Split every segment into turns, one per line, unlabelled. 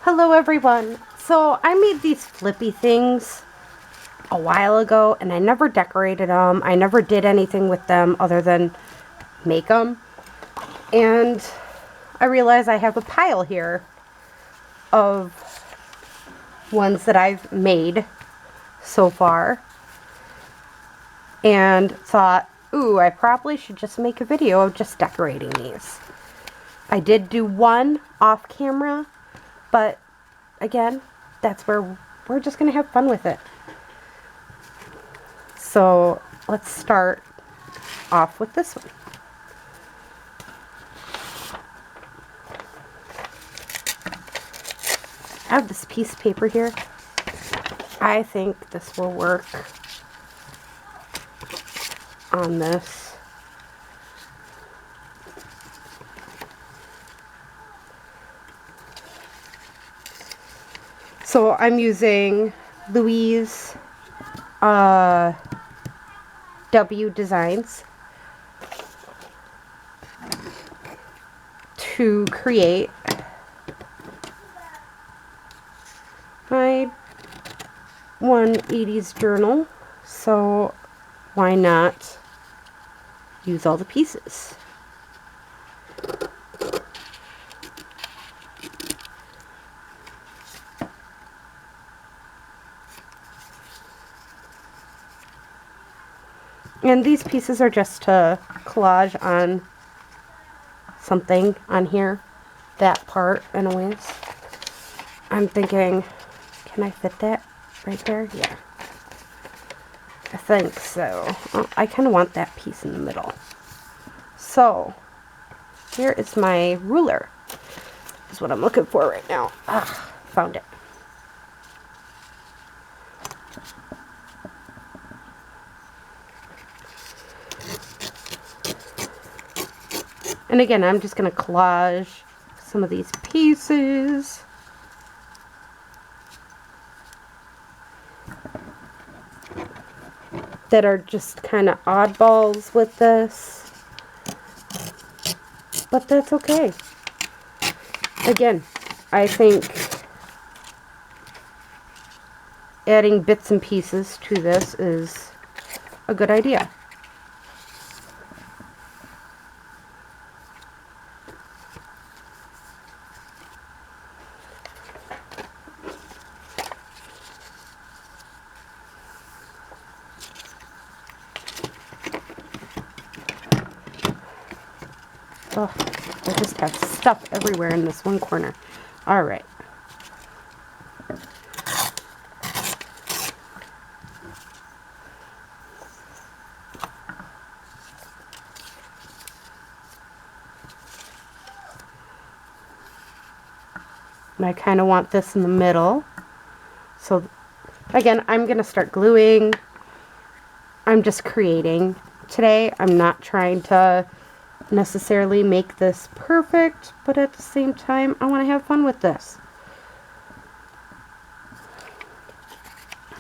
Hello everyone. So I made these flippy things a while ago and I never decorated them. I never did anything with them other than make them. And I realize I have a pile here of ones that I've made so far. And thought, ooh, I probably should just make a video of just decorating these. I did do one off camera, but again, that's where we're just going to have fun with it. So let's start off with this one. I have this piece of paper here. I think this will work on this. So I'm using Louise W Designs to create my 180s journal. So why not use all the pieces? And these pieces are just to collage on something on here, that part anyways. I'm thinking, can I fit that right there? Yeah, I think so. I kind of want that piece in the middle. So here is my ruler. Is what I'm looking for right now. Found it. And again, I'm just going to collage some of these pieces. That are just kind of oddballs with this. But that's okay. Again, I think adding bits and pieces to this is a good idea. Oh, I just have stuff everywhere in this one corner. All right. And I kind of want this in the middle. So again, I'm going to start gluing. I'm just creating today. I'm not trying to necessarily make this perfect, but at the same time, I want to have fun with this.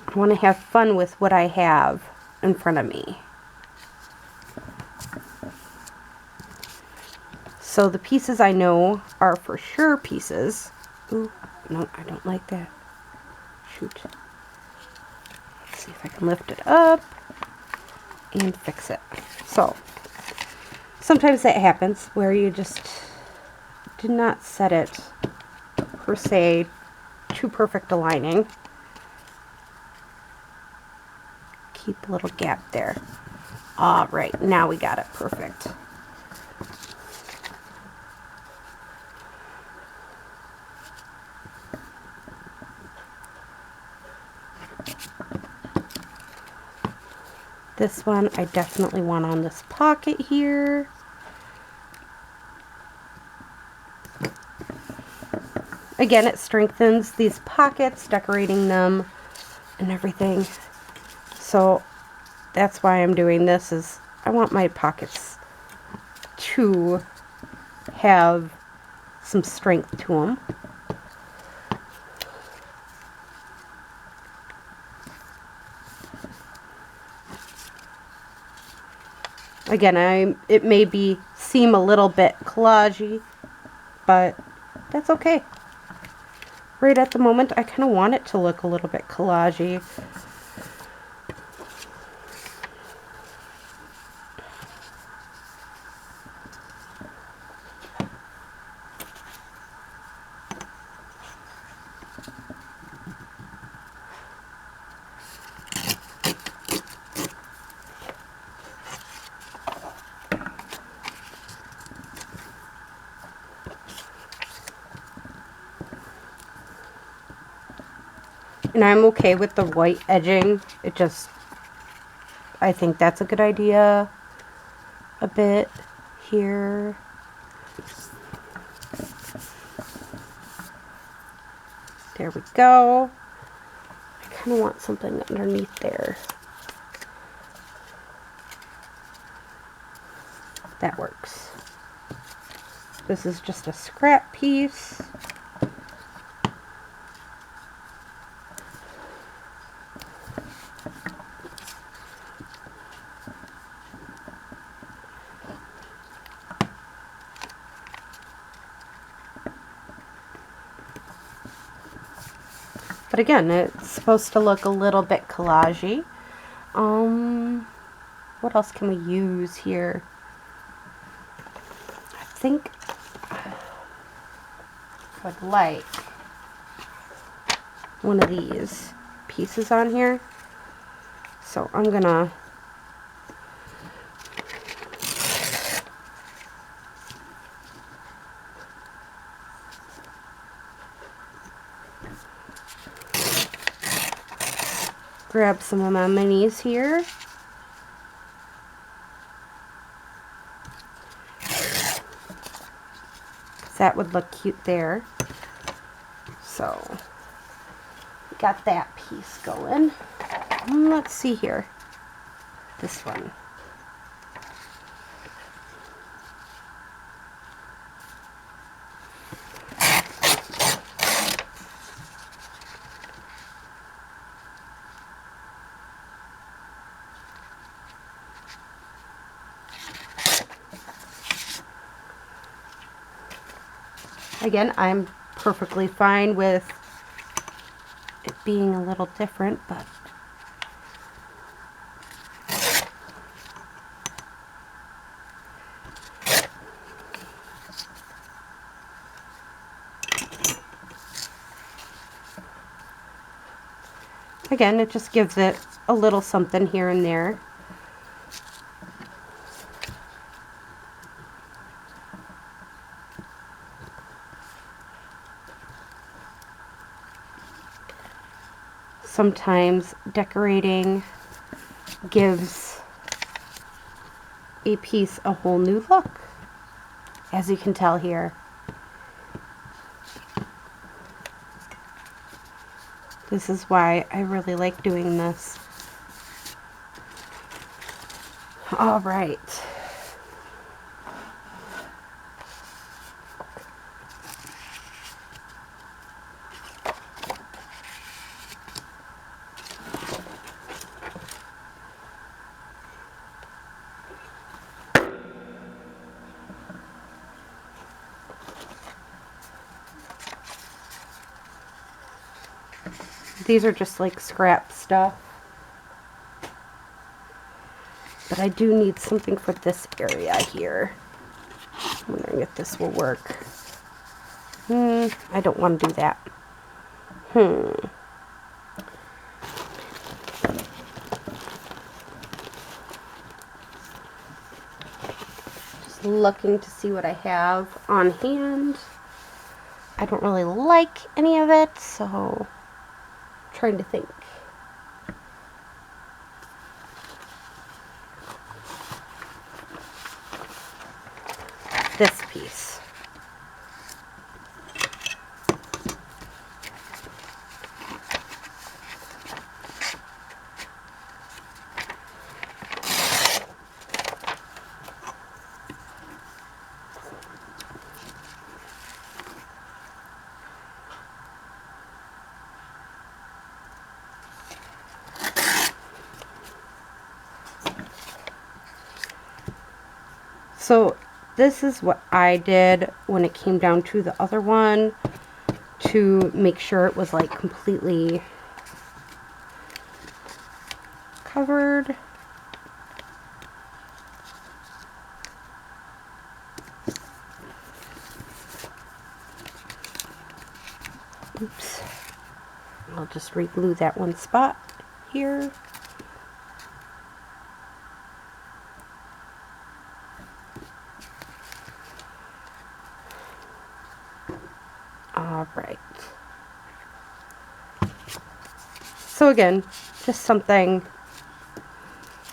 I want to have fun with what I have in front of me. So the pieces I know are for sure pieces. Ooh, no, I don't like that. Shoot. Let's see if I can lift it up and fix it. So sometimes that happens where you just did not set it per se to perfect aligning. Keep a little gap there. All right, now we got it perfect. This one I definitely want on this pocket here. Again, it strengthens these pockets, decorating them and everything. So that's why I'm doing this, is I want my pockets to have some strength to them. Again, it may seem a little bit collagey, but that's okay. right at the moment, I kind of want it to look a little bit collage-y. And I'm okay with the white edging. It just, I think that's a good idea. A bit here. There we go. I kind of want something underneath there. That works. This is just a scrap piece. But again, it's supposed to look a little bit collage-y. What else can we use here? I think I would like one of these pieces on here. So I'm gonna grab some of my minis here. That would look cute there. So, got that piece going. Let's see here. This one. Again, I'm perfectly fine with it being a little different, but again, it just gives it a little something here and there. Sometimes decorating gives a piece a whole new look, as you can tell here. This is why I really like doing this. All right. These are just like scrap stuff. But I do need something for this area here. I'm wondering if this will work. I don't want to do that. Just looking to see what I have on hand. I don't really like any of it, so I'm trying to think. This piece. So this is what I did when it came down to the other one. to make sure it was like completely covered. Oops. I'll just re-glue that one spot here. All right. So again, just something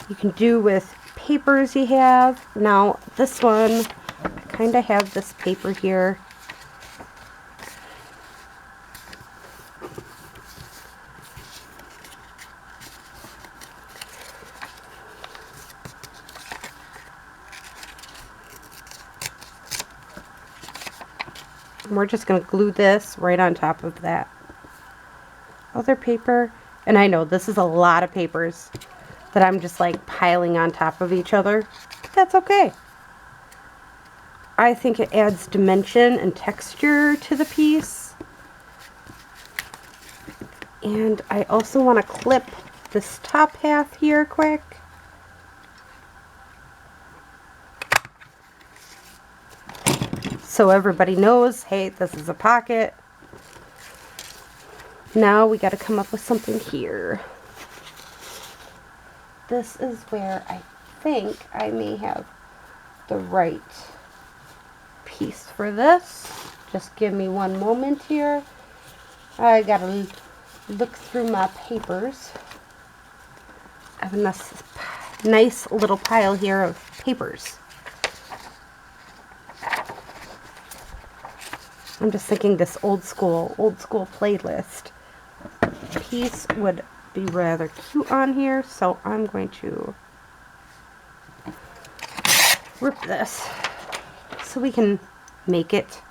you can do with papers you have. Now this one, I kind of have this paper here. And we're just going to glue this right on top of that other paper. And I know this is a lot of papers that I'm just like piling on top of each other. That's okay. I think it adds dimension and texture to the piece. And I also want to clip this top half here quick. So everybody knows, hey, this is a pocket. Now we got to come up with something here. This is where I think I may have the right piece for this. Just give me one moment here. I gotta look through my papers. I have a nice little pile here of papers. I'm just thinking this old school playlist piece would be rather cute on here, so I'm going to rip this so we can make it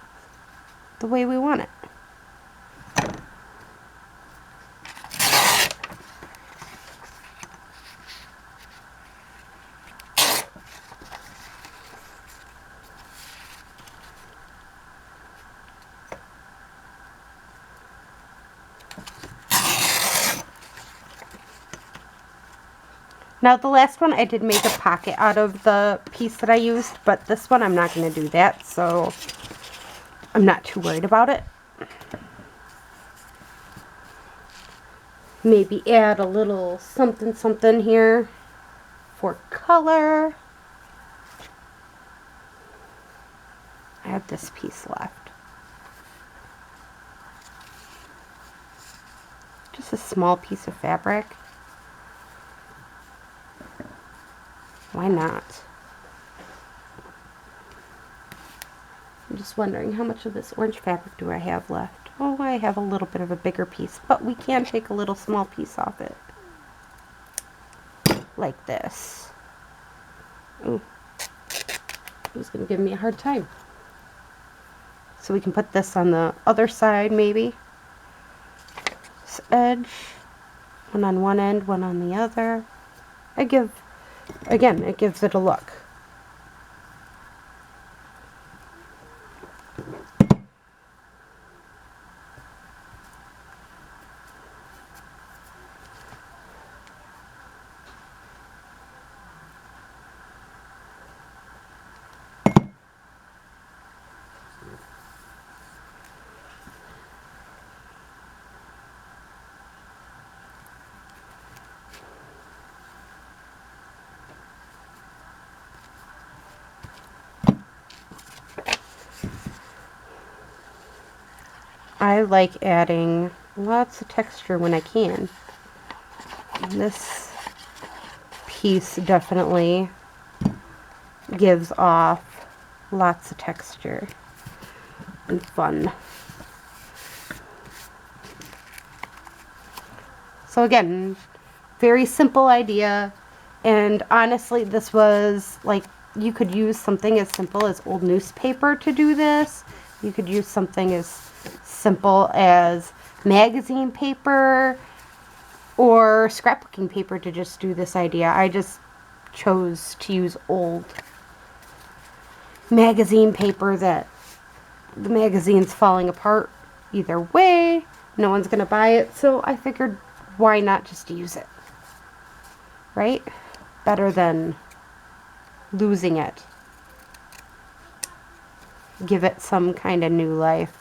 the way we want it. Now the last one I did make a pocket out of the piece that I used, but this one I'm not going to do that, so I'm not too worried about it. Maybe add a little something something here for color. I have this piece left. Just a small piece of fabric. Why not? I'm just wondering how much of this orange fabric do I have left? Oh, I have a little bit of a bigger piece, but we can take a little small piece off it. Like this. Ooh. Who's going to give me a hard time? So we can put this on the other side, maybe. This edge. One on one end, one on the other. Again, it gives it a look. I like adding lots of texture when I can. And this piece definitely gives off lots of texture and fun. So again, very simple idea, and honestly this was like, you could use something as simple as old newspaper to do this. You could use something as simple as magazine paper or scrapbooking paper to just do this idea. I just chose to use old magazine paper that the magazine's falling apart either way. No one's gonna buy it, so I figured why not just use it, right? Better than losing it. Give it some kind of new life.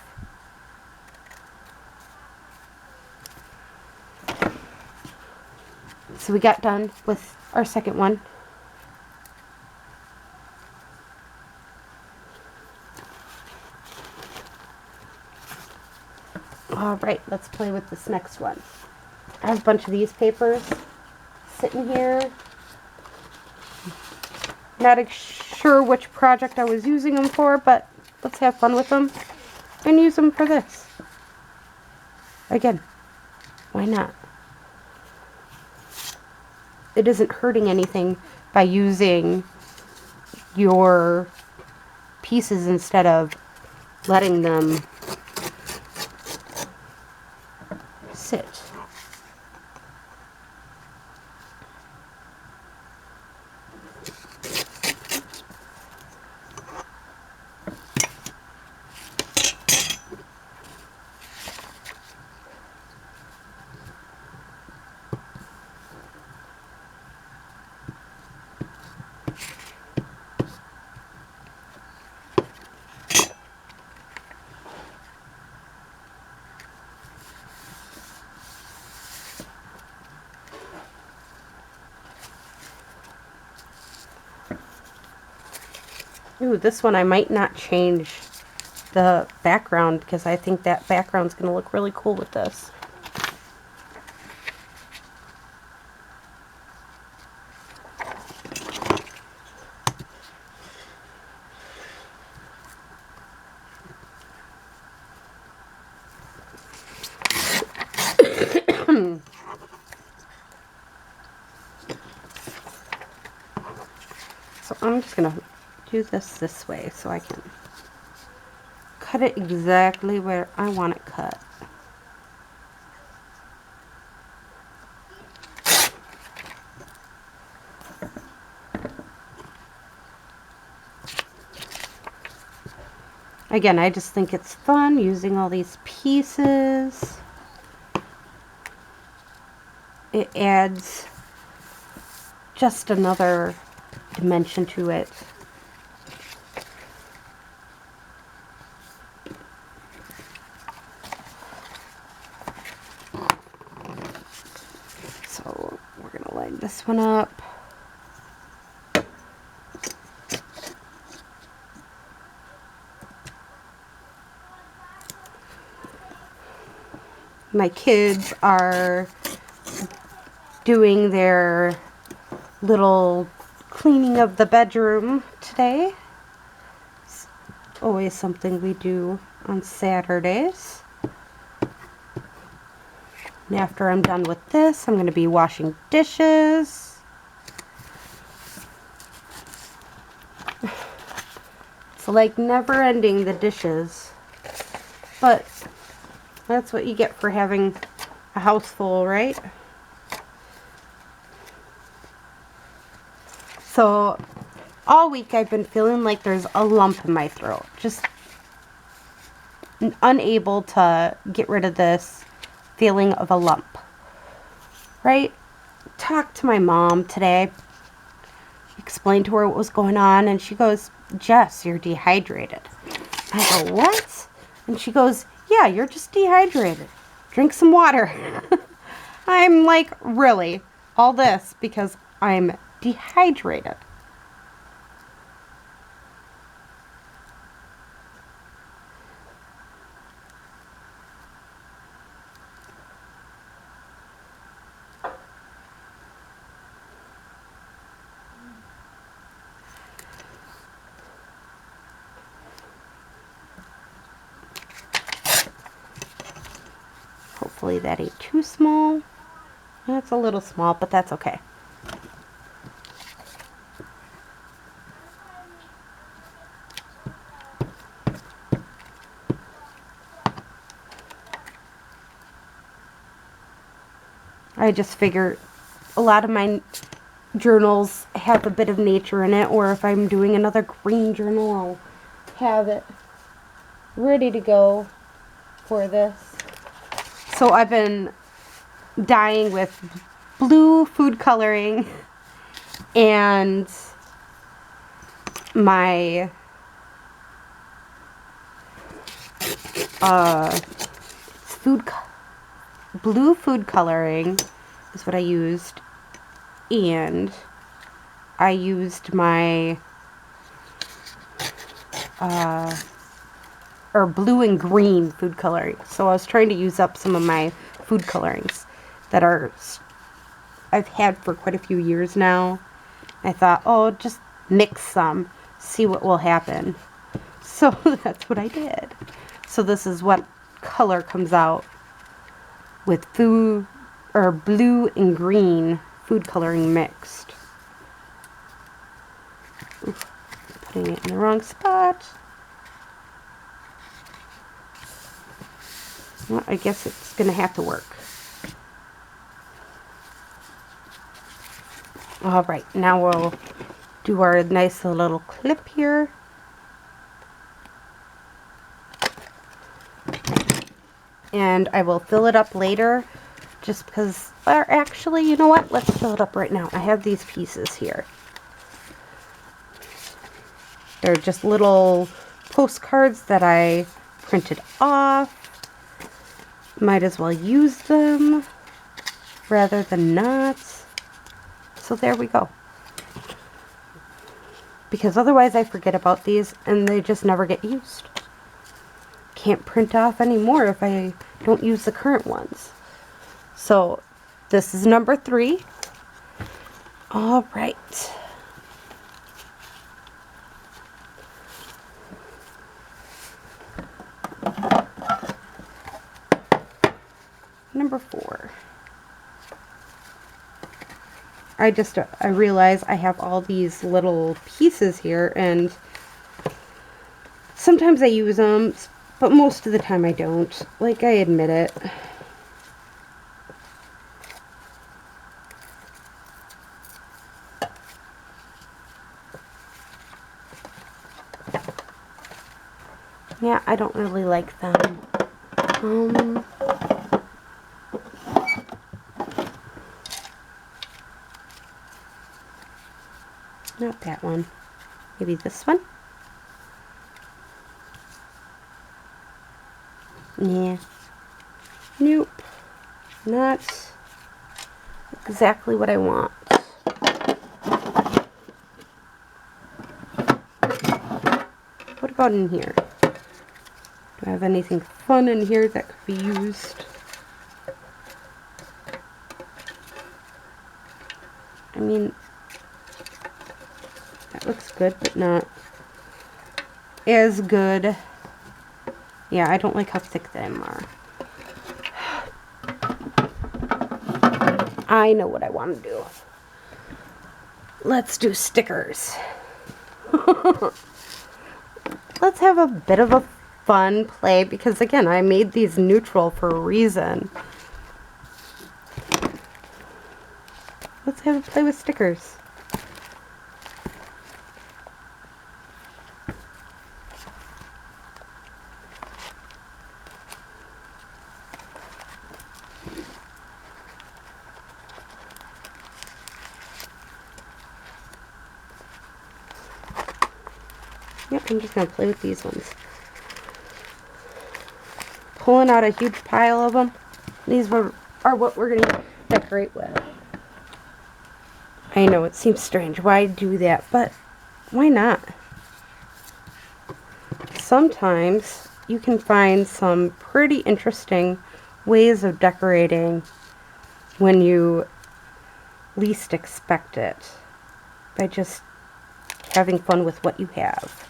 So we got done with our second one. All right, let's play with this next one. I have a bunch of these papers sitting here. Not sure which project I was using them for, but let's have fun with them and use them for this. Again, why not? It isn't hurting anything by using your pieces instead of letting them sit. Ooh, this one I might not change the background because I think that background's going to look really cool with this. So I'm just going to do this way so I can cut it exactly where I want it cut. Again, I just think it's fun using all these pieces. It adds just another dimension to it. So we're going to line this one up. My kids are doing their little cleaning of the bedroom today. It's always something we do on Saturdays. And after I'm done with this, I'm going to be washing dishes. It's like never ending, the dishes. But that's what you get for having a house full, right? So all week I've been feeling like there's a lump in my throat. Just unable to get rid of this feeling of a lump. Right? Talked to my mom today. Explained to her what was going on, and she goes, "Jess, you're dehydrated." I go, "What?" And she goes, "Yeah, you're just dehydrated. Drink some water." I'm like, really? All this because I'm dehydrated. Hopefully that ain't too small. That's a little small, but that's okay. I just figure a lot of my journals have a bit of nature in it, or if I'm doing another green journal, I'll have it ready to go. for this. So I've been dyeing with blue food coloring and my blue food coloring is what I used, and I used my or blue and green food coloring. So I was trying to use up some of my food colorings that I've had for quite a few years now. I thought, oh, just mix some, see what will happen. So that's what I did. So this is what color comes out with food or blue and green food coloring mixed. Oof, putting it in the wrong spot. Well, I guess it's gonna have to work. All right, now we'll do our nice little clip here. And I will fill it up later just because, or actually, you know what? Let's fill it up right now. I have these pieces here. They're just little postcards that I printed off. Might as well use them rather than not. So there we go. Because otherwise I forget about these and they just never get used. Can't print off anymore if I don't use the current ones. So this is number 3. All right. Number 4. I realize I have all these little pieces here, and sometimes I use them, but most of the time I don't. Like, I admit it. Yeah, I don't really like them. Not that one. Maybe this one? Yeah. Nope. Not exactly what I want. What about in here? Do I have anything fun in here that could be used? I mean, that looks good, but not as good. Yeah, I don't like how thick them are. I know what I want to do. Let's do stickers. Let's have a bit of a fun play, because again, I made these neutral for a reason. Let's have a play with stickers. Yep, I'm just going to play with these ones. Pulling out a huge pile of them. These are what we're going to decorate with. I know it seems strange. Why do that? But why not? Sometimes you can find some pretty interesting ways of decorating when you least expect it, by just having fun with what you have.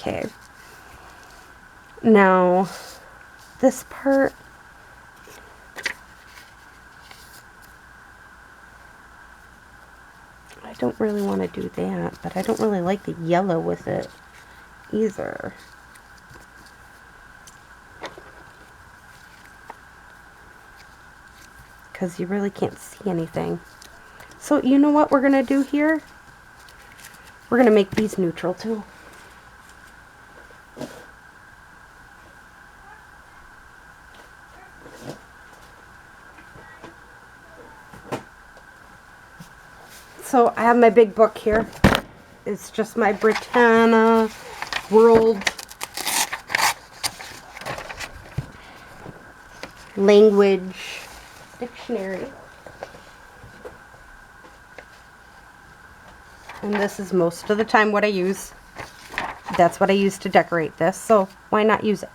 Okay. Now, this part, I don't really want to do that, but I don't really like the yellow with it either. Because you really can't see anything. So you know what we're going to do here? We're going to make these neutral too. So I have my big book here. It's just my Britannia World Language Dictionary. And this is most of the time what I use. That's what I use to decorate this, so why not use it?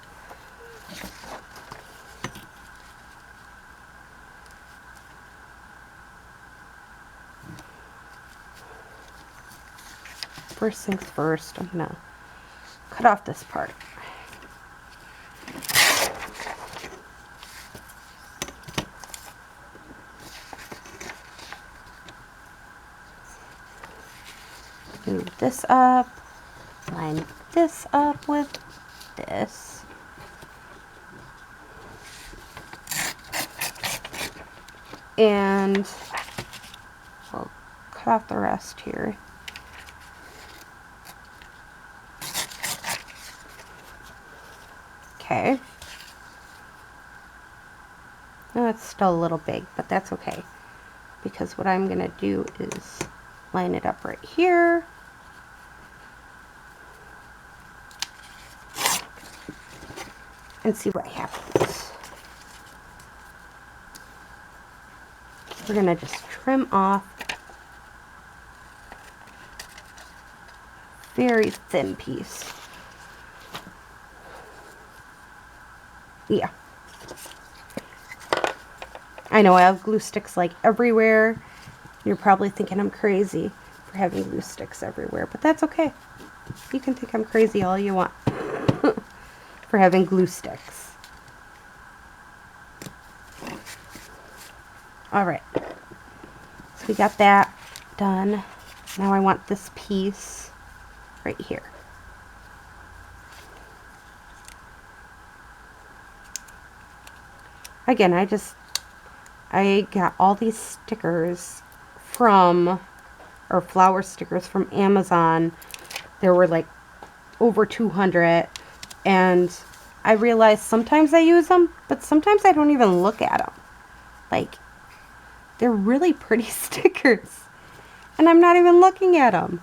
First things first, I'm gonna cut off this part. Move this up, line this up with this. And I'll cut off the rest here. Okay. Oh, it's still a little big, but that's okay. Because what I'm going to do is line it up right here. And see what happens. We're going to just trim off a very thin piece. Yeah. I know I have glue sticks like everywhere. You're probably thinking I'm crazy for having glue sticks everywhere, but that's okay. You can think I'm crazy all you want for having glue sticks. Alright, so we got that done. Now I want this piece right here. Again, I got all these stickers from, or flower stickers from Amazon. There were like over 200, and I realized sometimes I use them, but sometimes I don't even look at them. Like, they're really pretty stickers, and I'm not even looking at them.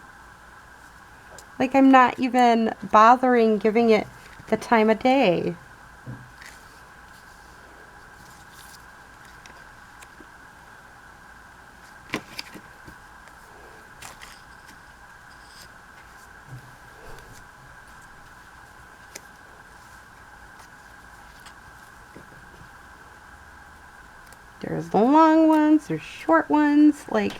Like, I'm not even bothering giving it the time of day. There's the long ones, there's short ones. Like,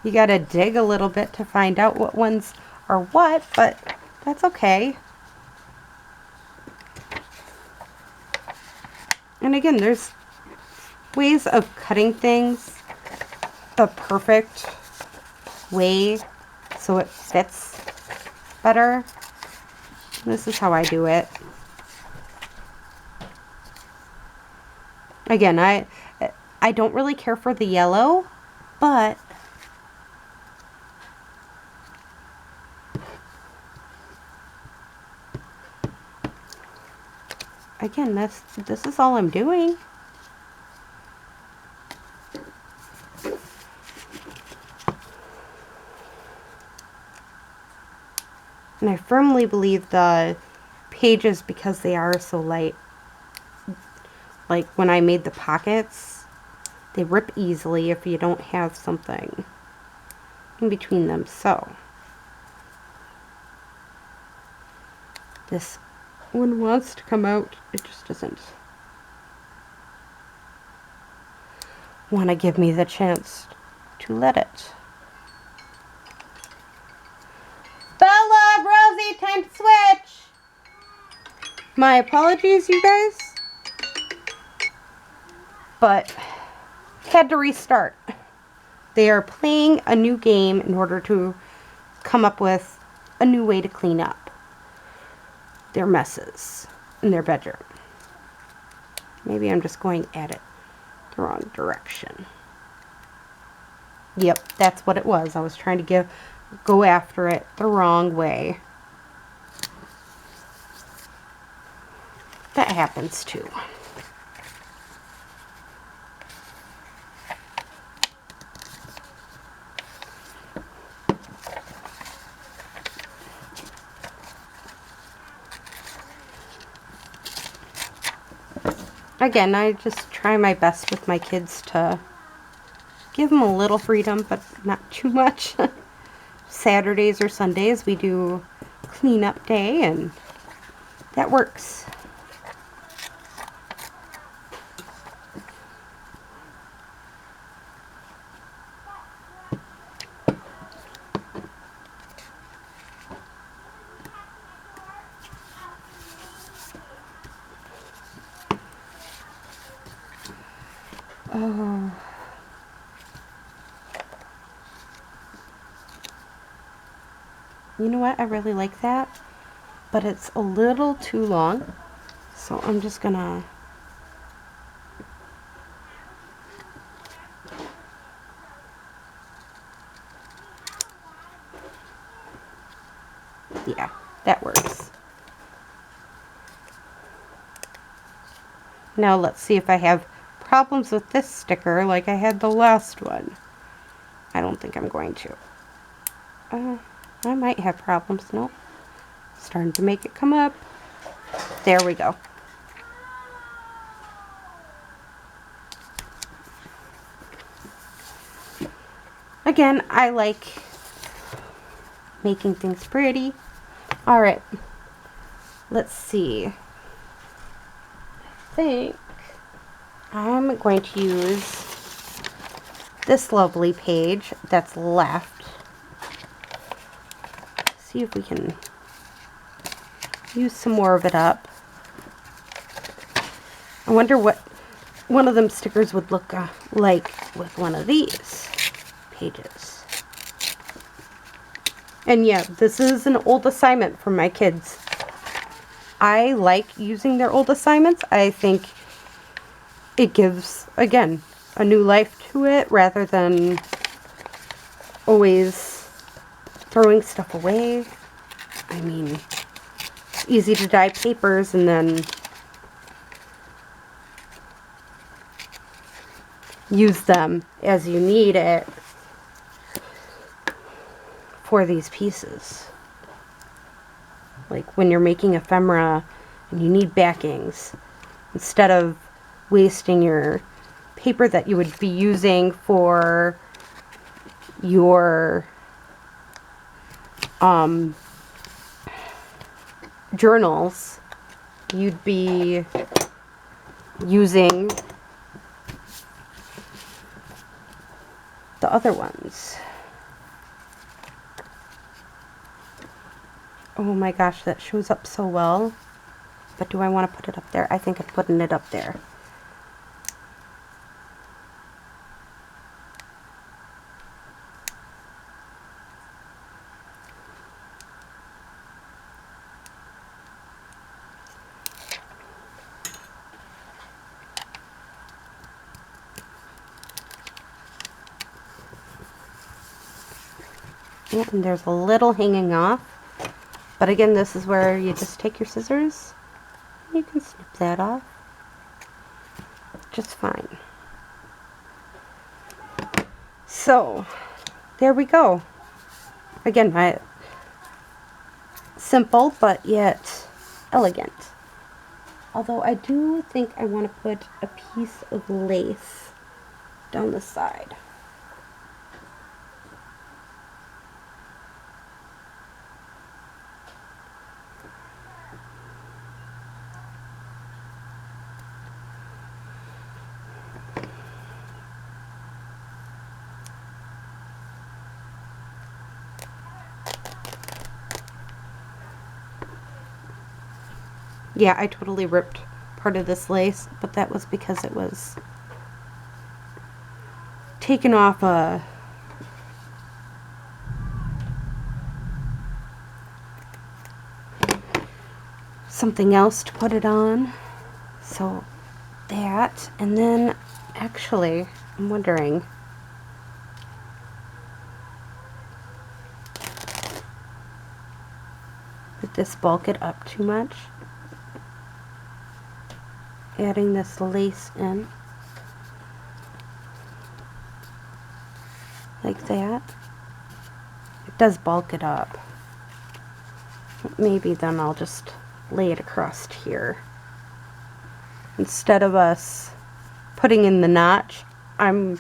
you gotta dig a little bit to find out what ones are what, but that's okay. And again, there's ways of cutting things the perfect way so it fits better. This is how I do it. Again, I don't really care for the yellow, but again, this is all I'm doing. And I firmly believe the pages, because they are so light, like when I made the pockets, they rip easily if you don't have something in between them. So this one wants to come out, it just doesn't want to give me the chance to let it. Bella, Rosie, time to switch. My apologies, you guys, but had to restart. They are playing a new game in order to come up with a new way to clean up their messes in their bedroom. Maybe I'm just going at it the wrong direction. Yep, that's what it was. I was trying to give go after it the wrong way. That happens too. Again, I just try my best with my kids to give them a little freedom, but not too much. Saturdays or Sundays we do cleanup day, and that works. Oh. You know what? I really like that, but it's a little too long, so I'm just gonna yeah, that works. Now let's see if I have problems with this sticker like I had the last one. I don't think I'm going to. I might have problems. Nope. Starting to make it come up. There we go. Again, I like making things pretty. Alright. Let's see. I think I'm going to use this lovely page that's left. See if we can use some more of it up. I wonder what one of them stickers would look like with one of these pages. And yeah, this is an old assignment from my kids. I like using their old assignments. I think it gives, again, a new life to it rather than always throwing stuff away. I mean, it's easy to dye papers and then use them as you need it for these pieces. Like when you're making ephemera and you need backings, instead of wasting your paper that you would be using for your journals, you'd be using the other ones. Oh my gosh, that shows up so well. But do I want to put it up there? I think I'm putting it up there. Yeah, and there's a little hanging off. But again, this is where you just take your scissors. You can snip that off just fine. So, there we go. Again, my simple but yet elegant. Although I do think I want to put a piece of lace down the side. Yeah, I totally ripped part of this lace, but that was because it was taken off something else to put it on. So that, and then actually I'm wondering, this bulk it up too much. Adding this lace in. Like that. It does bulk it up. Maybe then I'll just lay it across here. Instead of us putting in the notch, I'm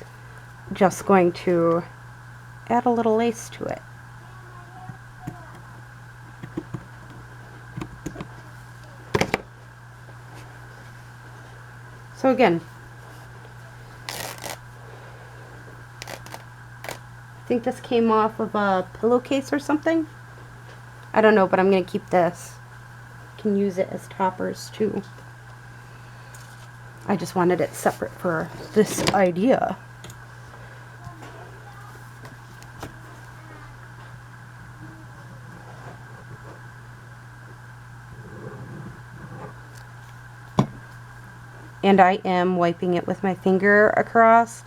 just going to add a little lace to it. So again, I think this came off of a pillowcase or something. I don't know, but I'm going to keep this. Can use it as toppers too. I just wanted it separate for this idea. And I am wiping it with my finger across.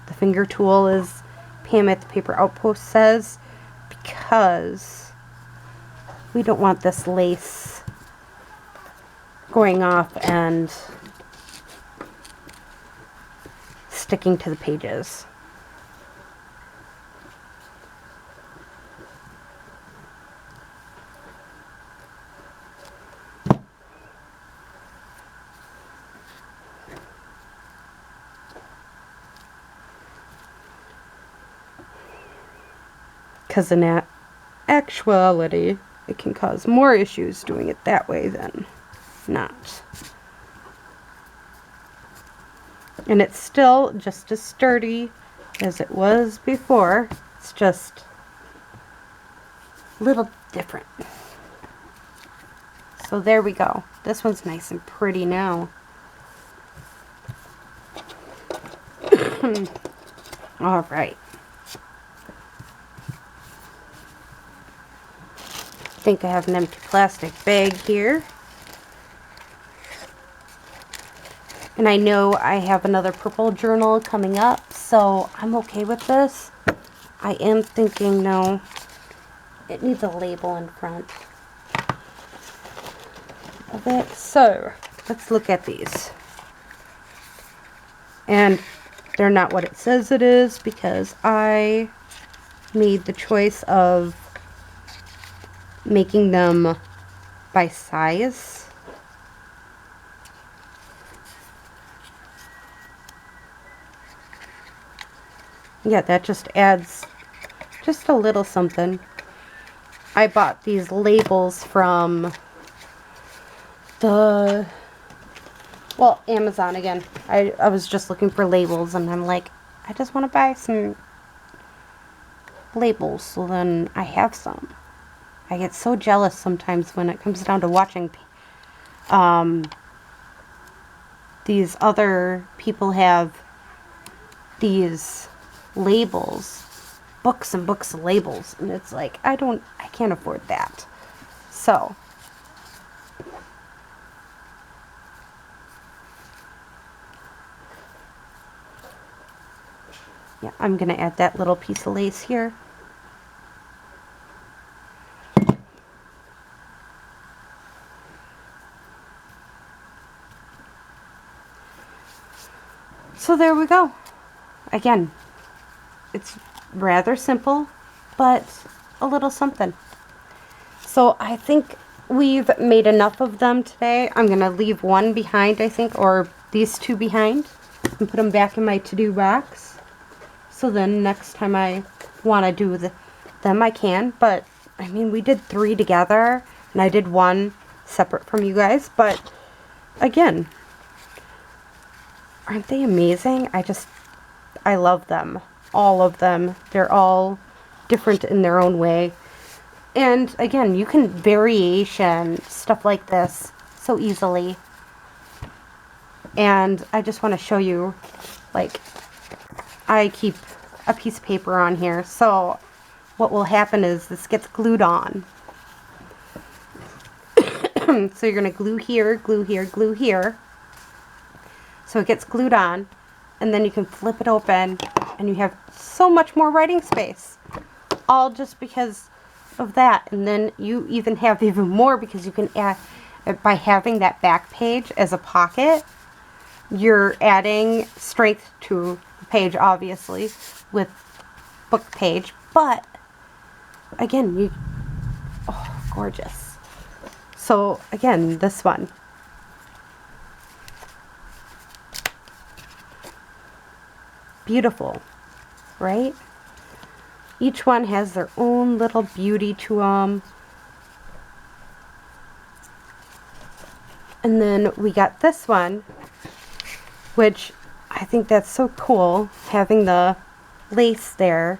The finger tool, as Pam at the Paper Outpost says, because we don't want this lace going off and sticking to the pages. Because in actuality, it can cause more issues doing it that way than not. And it's still just as sturdy as it was before. It's just a little different. So there we go. This one's nice and pretty now. All right. I think I have an empty plastic bag here. And I know I have another purple journal coming up, so I'm okay with this. I am thinking, no, it needs a label in front of it. So let's look at these. And they're not what it says it is, because I made the choice of making them by size. Yeah, that just adds just a little something. I bought these labels from Amazon again. I was just looking for labels, and I'm like, I just want to buy some labels, so then I have some. I get so jealous sometimes when it comes down to watching these other people have these labels, books and books of labels, and it's like, I can't afford that. So yeah, I'm gonna add that little piece of lace here. So there we go. Again, it's rather simple, but a little something. So I think we've made enough of them today. I'm going to leave one behind, I think, or these two behind, and put them back in my to-do box. So then next time I want to do them, I can. But, I mean, we did 3 together, and I did 1 separate from you guys. But, again, aren't they amazing? I love them. All of them. They're all different in their own way. And again, you can variation stuff like this so easily. And I just want to show you, like, I keep a piece of paper on here. So what will happen is this gets glued on. So you're going to glue here, glue here, glue here. So it gets glued on, and then you can flip it open, and you have so much more writing space. All just because of that. And then you even have even more because you can add, by having that back page as a pocket, you're adding strength to the page, obviously, with book page. But, again, oh, gorgeous. So, again, this one. Beautiful, right? Each one has their own little beauty to them. And then we got this one, which I think that's so cool, having the lace there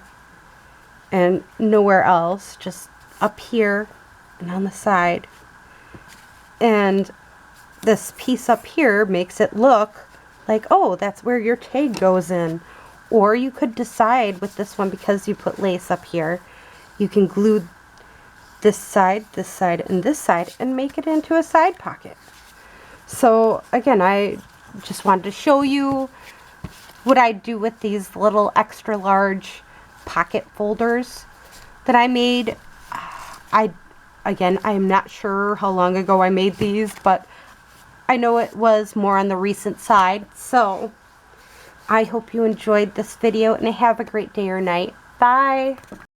and nowhere else, just up here and on the side. And this piece up here makes it look like, oh, that's where your tag goes in. Or you could decide with this one, because you put lace up here, you can glue this side, and this side, and make it into a side pocket. So again, I just wanted to show you what I do with these little extra large pocket folders that I made. Again, I am not sure how long ago I made these, but I know it was more on the recent side. So I hope you enjoyed this video, and have a great day or night. Bye!